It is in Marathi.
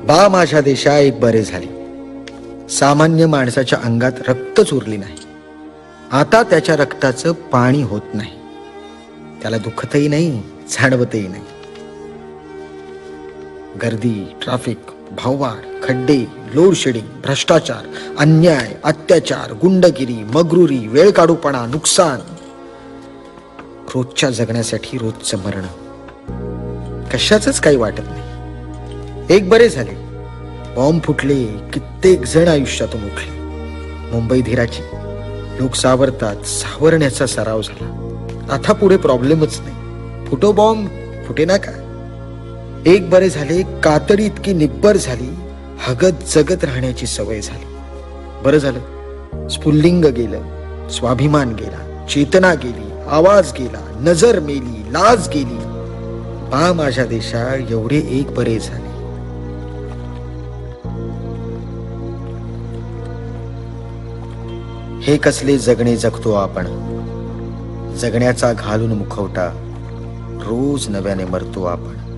बा माझ्या देशा एक बरे झाले. सामान्य माणसाच्या अंगात रक्तच उरली नाही. आता त्याच्या रक्ताचं पाणी होत नाही. त्याला दुखतही नाही, जाणवतही नाही. गर्दी, ट्रॅफिक, भाववाढ, खड्डे, लोड शेडिंग, भ्रष्टाचार, अन्याय, अत्याचार, गुंडगिरी, मगरुरी, वेळकाढूपणा, नुकसान. रोजच्या जगण्यासाठी रोजचं मरण. कशाचंच काही वाटत नाही. एक बरे झाले. बॉम्ब फुटले, कित्येक जण आयुष्यातून उठले. मुंबई धीराची. लोक सावरतात, सावरण्याचा सराव झाला. आता पुढे प्रॉब्लेमच नाही. फुटो बॉम्ब, फुटे ना का. एक बरे झाले. कातडी इतकी निब्बर झाली, हगत जगत राहण्याची सवय झाली. बरं झालं. स्फुल्लिंग गेलं, स्वाभिमान गेला, चेतना गेली, आवाज गेला, नजर मेली, लाज गेली. बा माझ्या देशा एवढे एक बरे झाले. हे कसले जगणे जगतो आपण. जगण्याचा घालून मुखवटा रोज नव्याने मरतो आपण.